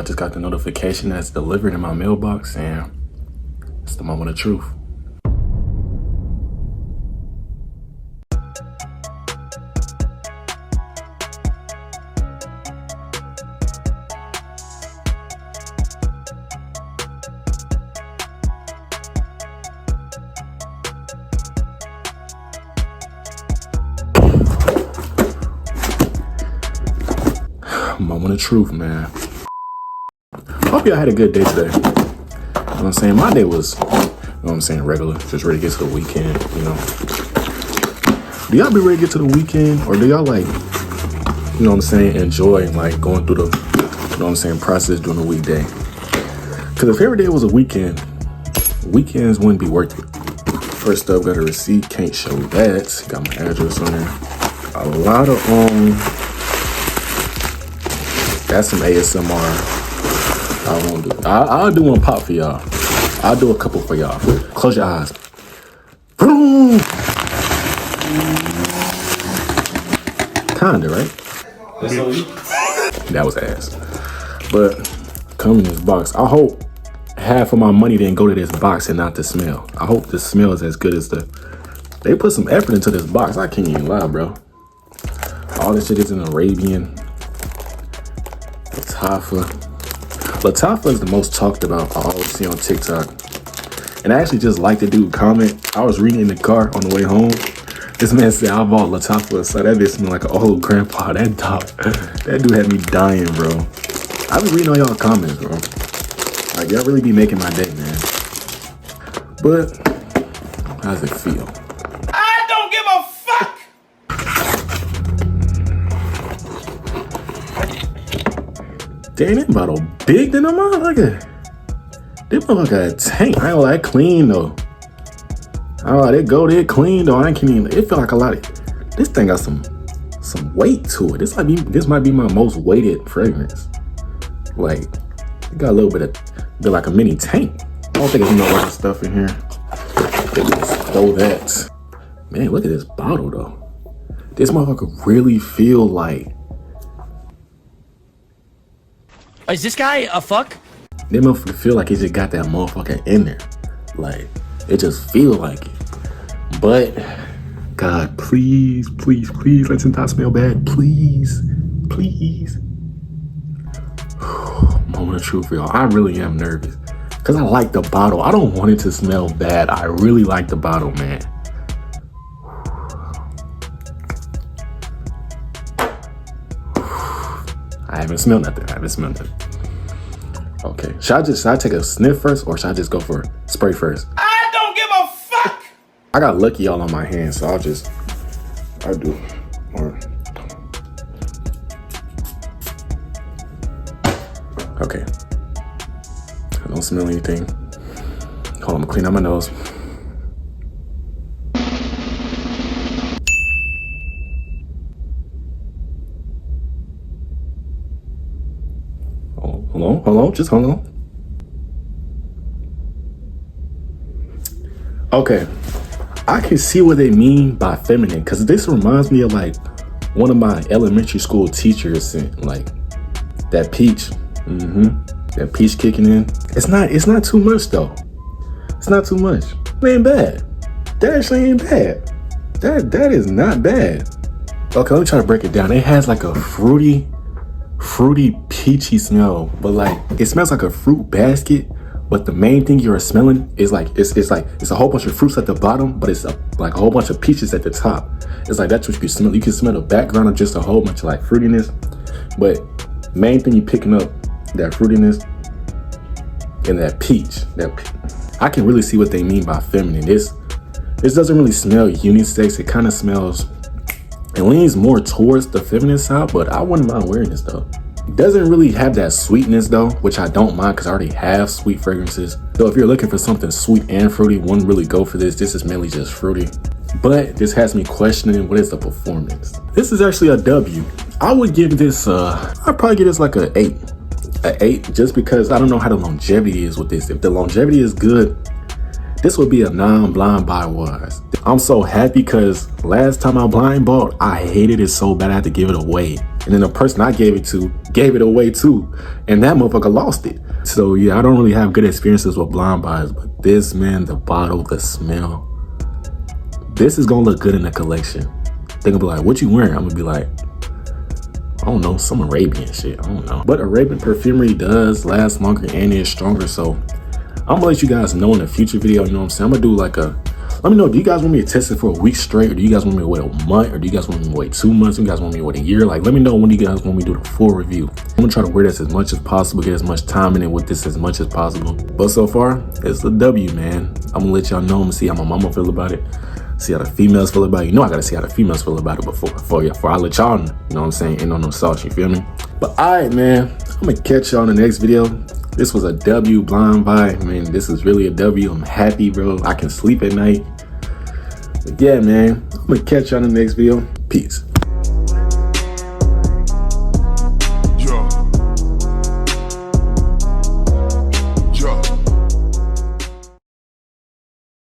I just got the notification that's delivered in my mailbox, and it's the moment of truth. Moment of truth, man. Hope y'all had a good day today. You know what I'm saying? My day was, you know what I'm saying, regular. Just ready to get to the weekend, you know. Do y'all be ready to get to the weekend? Or do y'all like, you know what I'm saying, enjoy like going through the, you know what I'm saying, process during the weekday? Because if every day was a weekend, weekends wouldn't be worth it. First up, got a receipt, can't show that. Got my address on there. A lot of, that's some ASMR. I won't do. I'll do one pop for y'all. I'll do a couple for y'all. Close your eyes. Kinda, right? That was ass. But come in this box. I hope half of my money didn't go to this box and not the smell. I hope the smell is as good as the. They put some effort into this box. I can't even lie, bro. All this shit is in Arabian. Latafa is the most talked about. I always see on TikTok. And I actually just like the dude comment. I was reading in the car on the way home. This man said, I bought Latafa. So that bitch smelled like an old grandpa. That dog, that dude had me dying, bro. I be reading all y'all comments, bro. Like, y'all really be making my day, man. But, how does it feel? I don't give a fuck! Dang, that bottle big than a motherfucker. This motherfucker a tank. I ain't like clean though. Oh, they go there clean though. I ain't even. It feel like a lot of. This thing got some weight to it. This might be my most weighted fragrance. Like, it got a little bit like a mini tank. I don't think there's no other stuff in here. Just throw that. Man, look at this bottle though. This motherfucker really feel like. Is this guy a fuck? They motherfucker feel like he just got that motherfucker in there. Like, it just feel like it. But, God, please, please, please, let it not smell bad. Please, please. Moment of truth for y'all. I really am nervous. Because I like the bottle. I don't want it to smell bad. I really like the bottle, man. I haven't smelled nothing. Okay, should I take a sniff first or should I just go for spray first? I don't give a fuck! I got lucky all on my hands, so I'll do. Okay. I don't smell anything. Hold on, I'm gonna clean out my nose. Hold on, just hold on. Okay, I can see what they mean by feminine, because this reminds me of like one of my elementary school teachers, like that peach, that peach kicking in. It's not too much though. It's not too much. It ain't bad. That actually ain't bad. That is not bad. Okay, let me try to break it down. It has like a fruity peachy smell, but like it smells like a fruit basket, but the main thing you're smelling is like it's a whole bunch of fruits at the bottom, but it's like a whole bunch of peaches at the top. It's like that's what you can smell. You can smell the background of just a whole bunch of like fruitiness, but main thing you're picking up, that fruitiness and that peach. I can really see what they mean by feminine. This doesn't really smell unisex. It kind of smells. It leans more towards the feminine side, but I wouldn't mind wearing this though. It doesn't really have that sweetness though, which I don't mind because I already have sweet fragrances. So if you're looking for something sweet and fruity, wouldn't really go for this. This is mainly just fruity. But this has me questioning what is the performance. This is actually a W. I would give this, I'd probably give this like an 8. An 8 just because I don't know how the longevity is with this. If the longevity is good, this would be a non-blind buy wise. I'm so happy because last time I blind bought, I hated it so bad I had to give it away. And then the person I gave it to gave it away too. And that motherfucker lost it. So yeah, I don't really have good experiences with blind buys, but this, man, the bottle, the smell, this is gonna look good in the collection. They're gonna be like, what you wearing? I'm gonna be like, I don't know, some Arabian shit, I don't know. But Arabian perfumery does last longer and is stronger. So I'm gonna let you guys know in a future video, you know what I'm saying? I'm gonna do like let me know, do you guys want me to test it for a week straight, or do you guys want me to wait a month, or do you guys want me to wait 2 months, or do you guys want me to wait a year? Like, let me know when you guys want me to do the full review. I'm gonna try to wear this as much as possible, get as much time in it with this as much as possible. But so far, it's a W, man. I'm gonna let y'all know, I'm gonna see how my mama feel about it, see how the females feel about it. You know I gotta see how the females feel about it before I let y'all know, you know what I'm saying? Ain't on no sauce, you feel me? But alright, man, I'm gonna catch y'all in the next video. This was a W blind buy, man. This is really a W. I'm happy, bro. I can sleep at night. But yeah, man, I'm gonna catch y'all in the next video. Peace.